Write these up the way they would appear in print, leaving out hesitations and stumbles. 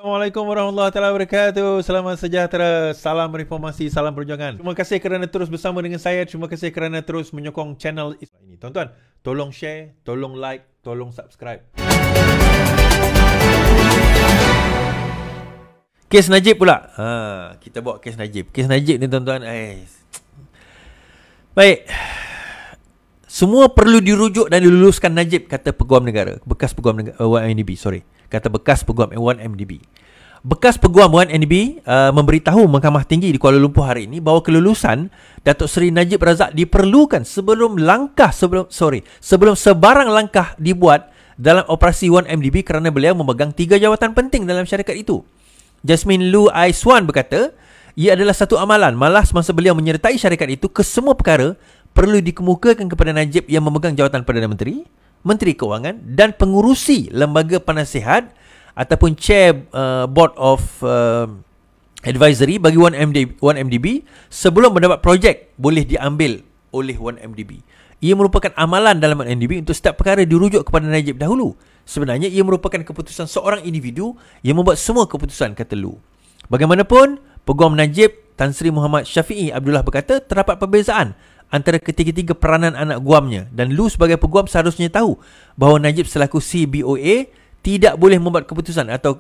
Assalamualaikum warahmatullahi wabarakatuh. Selamat sejahtera. Salam reformasi, salam perjuangan. Terima kasih kerana terus bersama dengan saya. Terima kasih kerana terus menyokong channel ini. Tuan-tuan, tolong share, tolong like, tolong subscribe. Kes Najib pula. Kita bawa kes Najib. Kes Najib ni tuan-tuan. Baik. Semua perlu dirujuk dan diluluskan Najib, kata Peguam Negara. Bekas Peguam Negara, 1MDB, sorry. Kata bekas Peguam 1MDB. Bekas Peguam 1MDB memberitahu Mahkamah Tinggi di Kuala Lumpur hari ini bahawa kelulusan Datuk Seri Najib Razak diperlukan sebelum sebarang langkah dibuat dalam operasi 1MDB kerana beliau memegang 3 jawatan penting dalam syarikat itu. Jasmine Lu Aiswan berkata, ia adalah satu amalan malas masa beliau menyertai syarikat itu ke semua perkara perlu dikemukakan kepada Najib yang memegang jawatan Perdana Menteri, Menteri Kewangan dan pengurusi lembaga penasihat ataupun chair board of advisory bagi 1MDB sebelum mendapat projek boleh diambil oleh 1MDB. Ia merupakan amalan dalam 1MDB untuk setiap perkara dirujuk kepada Najib dahulu. Sebenarnya ia merupakan keputusan seorang individu yang membuat semua keputusan, kata Lu. Bagaimanapun, Peguam Najib Tan Sri Muhammad Syafiee Abdullah berkata terdapat perbezaan antara ketiga-tiga peranan anak guamnya dan Lu sebagai peguam seharusnya tahu bahawa Najib selaku CBOA tidak boleh membuat keputusan atau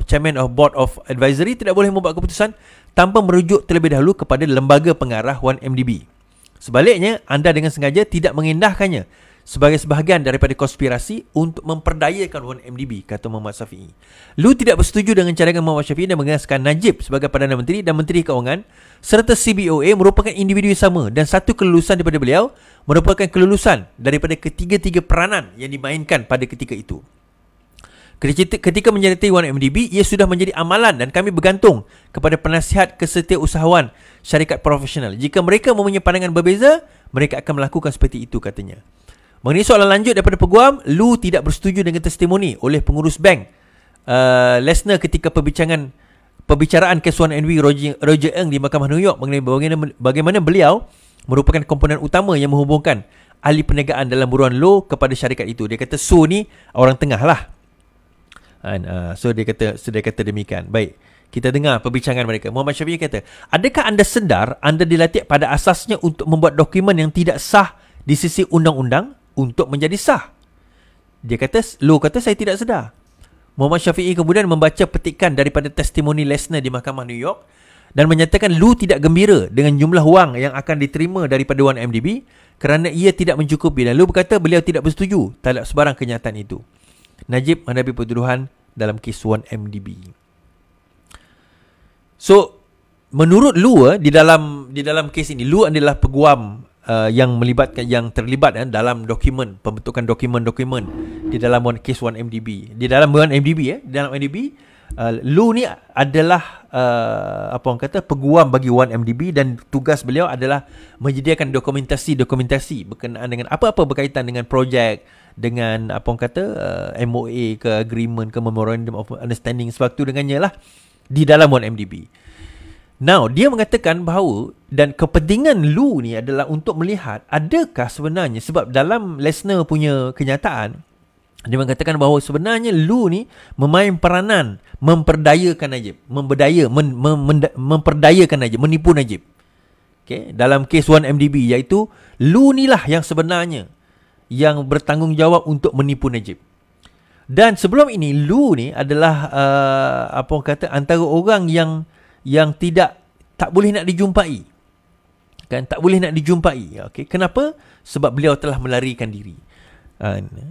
Chairman of Board of Advisory tidak boleh membuat keputusan tanpa merujuk terlebih dahulu kepada lembaga pengarah 1MDB. Sebaliknya, anda dengan sengaja tidak mengindahkannya sebagai sebahagian daripada konspirasi untuk memperdayakan 1MDB, kata Muhammad Syafiee. Lu tidak bersetuju dengan cadangan Muhammad Syafiee dan mengasaskan Najib sebagai Perdana Menteri dan Menteri Kewangan serta CBOA merupakan individu yang sama dan satu kelulusan daripada beliau merupakan kelulusan daripada ketiga-tiga peranan yang dimainkan pada ketika itu. Ketika menyertai 1MDB, ia sudah menjadi amalan dan kami bergantung kepada penasihat kesetiausahawan syarikat profesional. Jika mereka mempunyai pandangan berbeza, mereka akan melakukan seperti itu, katanya. Mengenai soalan lanjut daripada peguam, Lu tidak bersetuju dengan testimoni oleh pengurus bank Lesnar ketika pembicaraan kes 1MDB Roger Ng di Mahkamah New York mengenai bagaimana beliau merupakan komponen utama yang menghubungkan ahli perniagaan dalam buruan law kepada syarikat itu. Dia kata Su ni orang tengah lah. So dia kata demikian. Baik, kita dengar perbincangan mereka. Muhammad Syafiee kata, adakah anda sedar anda dilatih pada asasnya untuk membuat dokumen yang tidak sah di sisi undang-undang untuk menjadi sah? Dia kata, Lu kata saya tidak sedar. Muhammad Syafiee kemudian membaca petikan daripada testimoni Lesnar di Mahkamah New York dan menyatakan Lu tidak gembira dengan jumlah wang yang akan diterima daripada 1MDB kerana ia tidak mencukupi, dan Lu berkata beliau tidak bersetuju terhadap sebarang kenyataan itu. Najib menghadapi pertuduhan dalam kes 1MDB. So, menurut Lu di dalam kes ini, Lu adalah peguam yang terlibat dalam pembentukan dokumen di dalam kes 1MDB. Di dalam 1MDB dalam 1MDB, Lu ni adalah peguam bagi 1MDB dan tugas beliau adalah menyediakan dokumentasi berkenaan dengan apa-apa berkaitan dengan projek, dengan MOA ke agreement ke memorandum of understanding sewaktu dengannya lah di dalam 1MDB. Now, dia mengatakan bahawa dan kepentingan Lu ni adalah untuk melihat adakah sebenarnya, sebab dalam Lesnar punya kenyataan dia mengatakan bahawa sebenarnya Lu ni memain peranan memperdayakan Najib, memperdayakan Najib, menipu Najib. Okay? Dalam kes 1MDB, iaitu Lu ni lah yang sebenarnya yang bertanggungjawab untuk menipu Najib. Dan sebelum ini Lu ni adalah antara orang yang tak boleh nak dijumpai. Kan, tak boleh nak dijumpai. Okey, kenapa? Sebab beliau telah melarikan diri.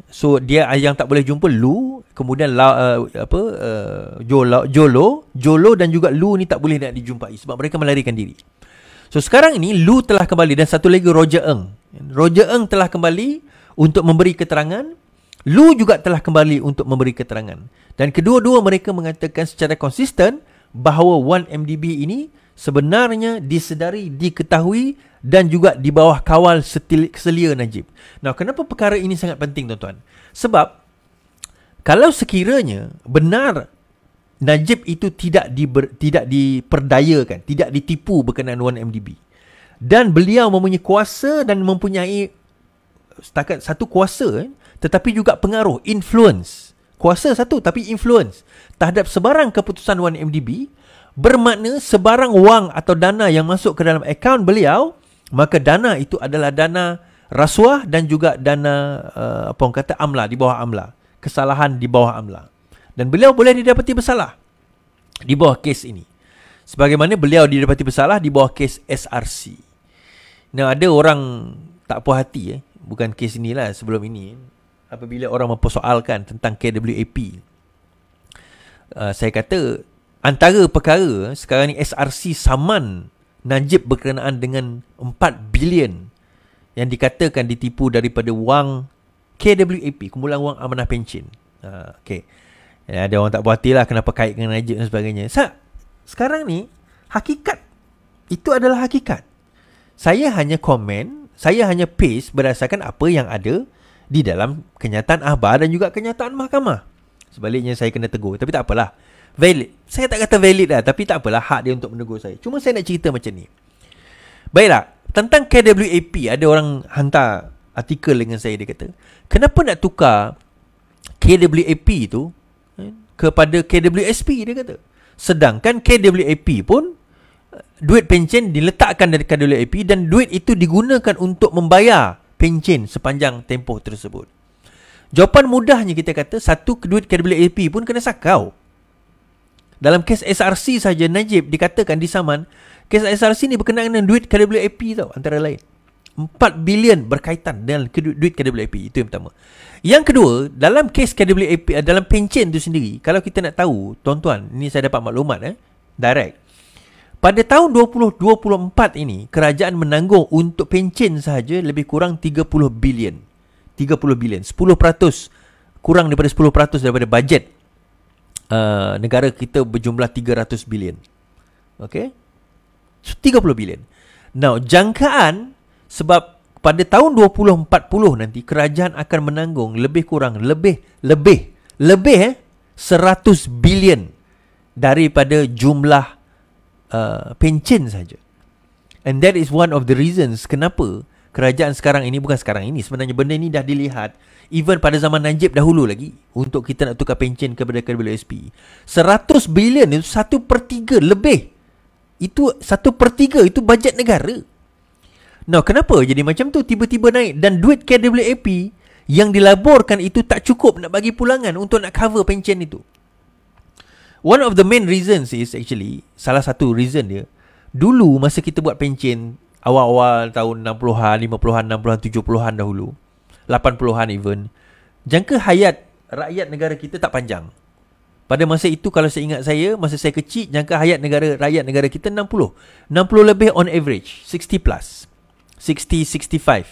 So dia yang tak boleh jumpa Lu, kemudian Jolo dan juga Lu ni tak boleh nak dijumpai sebab mereka melarikan diri. So sekarang ini Lu telah kembali dan satu lagi Roger Ng. Roger Ng telah kembali untuk memberi keterangan. Lu juga telah kembali untuk memberi keterangan. Dan kedua-dua mereka mengatakan secara konsisten bahawa 1MDB ini sebenarnya disedari, diketahui dan juga di bawah kawal selia Najib. Nah, kenapa perkara ini sangat penting, tuan-tuan? Sebab kalau sekiranya benar Najib itu tidak diperdayakan, tidak ditipu berkenaan 1MDB, dan beliau mempunyai kuasa dan mempunyai setakat satu kuasa, tetapi juga pengaruh, influence kuasa satu, tapi influence terhadap sebarang keputusan 1MDB, bermakna sebarang wang atau dana yang masuk ke dalam akaun beliau, maka dana itu adalah dana rasuah dan juga dana apa orang kata amla, di bawah amla, kesalahan di bawah amla. Dan beliau boleh didapati bersalah di bawah kes ini, sebagaimana beliau didapati bersalah di bawah kes SRC. Nah, ada orang tak puas hati bukan kes inilah, sebelum ini, apabila orang mempersoalkan tentang KWAP. Saya kata antara perkara sekarang ni SRC saman Najib berkenaan dengan 4 bilion yang dikatakan ditipu daripada wang KWAP, kumpulan wang amanah pencen. Okay. Ada orang tak puas hati lah kenapa kait dengan Najib dan sebagainya. Sekarang ni hakikat itu adalah hakikat. Saya hanya komen, saya hanya paste berdasarkan apa yang ada di dalam kenyataan akhbar dan juga kenyataan mahkamah. Sebaliknya saya kena tegur, tapi tak apalah. Valid. Saya tak kata valid lah, tapi tak apalah, hak dia untuk menegur saya. Cuma saya nak cerita macam ni. Baiklah, tentang KWAP, ada orang hantar artikel dengan saya, dia kata, kenapa nak tukar KWAP tu kepada KWSP, dia kata. Sedangkan KWAP pun duit pencen diletakkan dari KWAP dan duit itu digunakan untuk membayar pencen sepanjang tempoh tersebut. Jawapan mudahnya kita kata, satu, duit KWAP pun kena sakau. Dalam kes SRC saja, Najib dikatakan disaman. Kes SRC ni berkenaan dengan duit KWAP tau, antara lain. 4 bilion berkaitan dengan duit KWAP. Itu yang pertama. Yang kedua, dalam kes KWAP, dalam pencen tu sendiri, kalau kita nak tahu, tuan-tuan, ini saya dapat maklumat direct. Pada tahun 2024 ini, kerajaan menanggung untuk pencen sahaja lebih kurang 30 bilion. 30 bilion. 10%, kurang daripada 10% daripada bajet negara kita berjumlah 300 bilion. Okay? 30 bilion. Now, jangkaan sebab pada tahun 2040 nanti kerajaan akan menanggung lebih kurang lebih 100 bilion daripada jumlah pencen saja. And that is one of the reasons kenapa kerajaan sekarang ini, bukan sekarang ini, sebenarnya benda ini dah dilihat even pada zaman Najib dahulu lagi, untuk kita nak tukar pencen kepada KWSP. 100 bilion itu 1/3 lebih. Itu 1/3 itu bajet negara. Now, kenapa jadi macam tu tiba-tiba naik? Dan duit KWAP yang dilaborkan itu tak cukup nak bagi pulangan untuk nak cover pencen itu. One of the main reasons is actually, salah satu reason dia, dulu masa kita buat pencen awal-awal tahun 60-an, 50-an, 60-an, 70-an dahulu, 80-an even, jangka hayat rakyat negara kita tak panjang. Pada masa itu, kalau saya ingat saya, masa saya kecil, jangka hayat rakyat negara kita 60 lebih on average, 60 plus, 60, 65.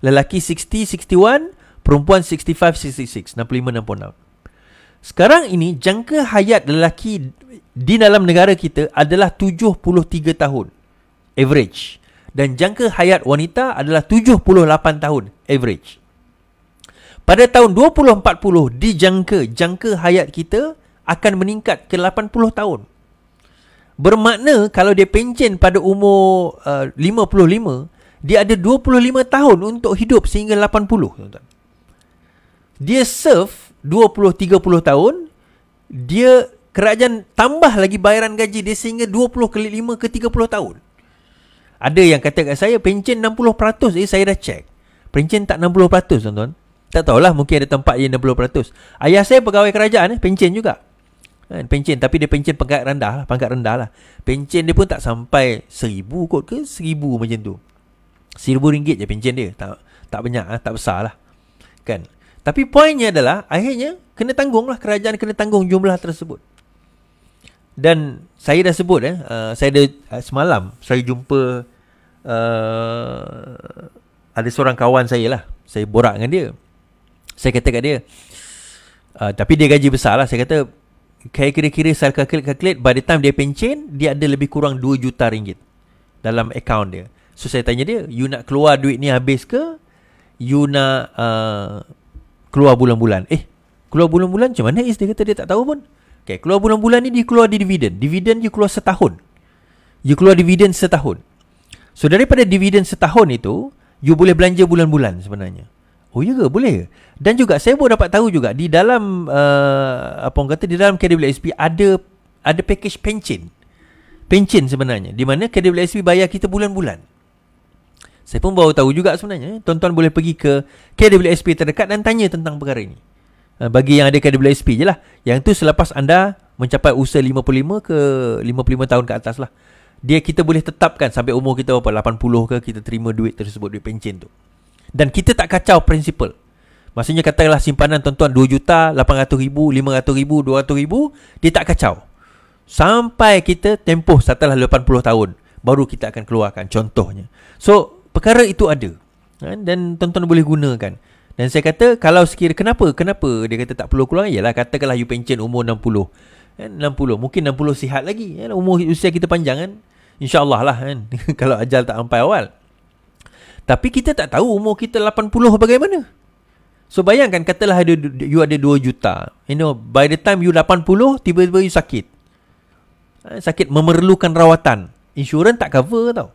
Lelaki 60, 61, perempuan 65, 66, 65, 66. Sekarang ini jangka hayat lelaki di dalam negara kita adalah 73 tahun average, dan jangka hayat wanita adalah 78 tahun average. Pada tahun 2040 jangka hayat kita akan meningkat ke 80 tahun. Bermakna kalau dia pencen pada umur 55, dia ada 25 tahun untuk hidup sehingga 80, tuan-tuan. Dia serve 20-30 tahun, dia kerajaan tambah lagi bayaran gaji dia sehingga 20 kali 5 ke 30 tahun. Ada yang kata kat saya pencen 60%. Saya dah check, pencen tak 60%, tuan-tuan. Tak tahulah, mungkin ada tempat yang 60%. Ayah saya pegawai kerajaan, pencen juga. Pencen, tapi dia pencen pangkat rendah lah. Pencen dia pun tak sampai 1,000 kot ke 1,000 macam tu. RM1,000 je pencen dia. Tak banyak, tak besar lah, kan. Tapi poinnya adalah akhirnya kena tanggung lah, kerajaan kena tanggung jumlah tersebut. Dan saya dah sebut saya ada semalam saya jumpa ada seorang kawan saya lah. Saya borak dengan dia. Saya kata kat dia, tapi dia gaji besar lah. Saya kata, kira-kira saya calculate by the time dia pencen, dia ada lebih kurang 2 juta ringgit dalam akaun dia. So saya tanya dia, you nak keluar duit ni habis ke? You nak keluar bulan-bulan? Keluar bulan-bulan macam mana? Dia kata dia tak tahu pun. Okay, keluar bulan-bulan ni dia keluar di dividen. Dividen you keluar setahun. You keluar dividen setahun. So daripada dividen setahun itu, you boleh belanja bulan-bulan sebenarnya. Oh ya ke? Boleh ke? Dan juga saya pun dapat tahu juga di dalam apa orang kata, di dalam KWSP ada package pencen sebenarnya, di mana KWSP bayar kita bulan-bulan. Saya pun baru tahu juga sebenarnya. Tuan-tuan boleh pergi ke KWSP terdekat dan tanya tentang perkara ini. Bagi yang ada KWSP je lah. Yang tu selepas anda mencapai usia 55 ke 55 tahun ke atas lah. Kita boleh tetapkan sampai umur kita berapa, 80 ke, kita terima duit tersebut, duit pencen tu. Dan kita tak kacau prinsipal. Maksudnya katakanlah simpanan tuan-tuan 2 juta, 800 ribu, 500 ribu, 200 ribu, dia tak kacau. Sampai kita tempoh setelah 80 tahun, baru kita akan keluarkan contohnya. So, perkara itu ada. Dan tuan-tuan boleh gunakan. Dan saya kata, kalau sekiranya, kenapa dia kata tak perlu keluar? Yalah, katakanlah you pencen umur 60. 60, mungkin 60 sihat lagi. Umur usia kita panjang kan. InsyaAllah lah kan. Kalau ajal tak sampai awal. Tapi kita tak tahu umur kita 80 bagaimana. So bayangkan, katalah you ada 2 juta. By the time you 80, tiba-tiba you sakit. Sakit memerlukan rawatan. Insurans tak cover tau.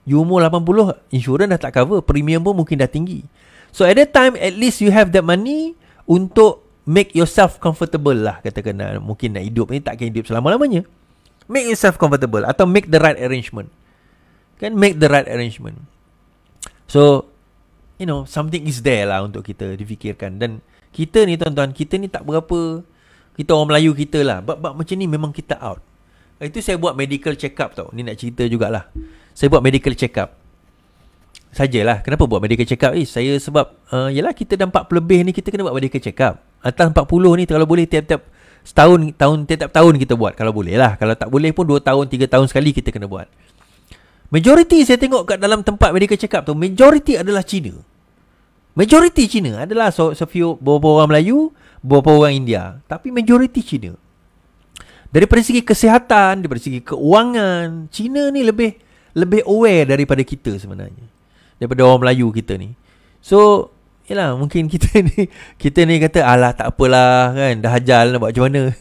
You umur 80, insurans dah tak cover. Premium pun mungkin dah tinggi. So at that time, at least you have that money untuk make yourself comfortable lah. Katakan mungkin nak hidup ni takkan hidup selama-lamanya. Make yourself comfortable atau make the right arrangement. Kan, make the right arrangement. So, something is there lah untuk kita difikirkan. Dan kita ni tuan-tuan, kita ni tak berapa, kita orang Melayu kita lah, bab macam ni memang kita out. Itu saya buat medical check up tau. Ni nak cerita jugalah. Saya buat medical check up sajalah. Kenapa buat medical check up? Saya sebab yalah, kita dah 40 lebih ni, kita kena buat medical check up. Atas 40 ni kalau boleh tiap-tiap tiap tahun kita buat, kalau boleh lah. Kalau tak boleh pun 2 tahun 3 tahun sekali kita kena buat. Majority saya tengok kat dalam tempat medical check up tu, majority adalah Cina. Majority Cina. Adalah sefiu beberapa orang Melayu, beberapa orang India, tapi majority Cina. Daripada segi kesihatan, daripada segi keuangan, Cina ni lebih aware daripada kita sebenarnya, daripada orang Melayu kita ni. So, yalah, mungkin kita ni kata, alah tak apalah kan, dah ajal nak buat macam mana.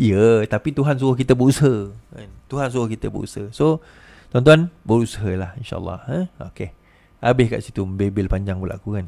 Ya, tapi Tuhan suruh kita berusaha kan? Tuhan suruh kita berusaha. So, tuan-tuan berusaha lah, insyaAllah. Okay, habis kat situ, bebel panjang pula aku kan.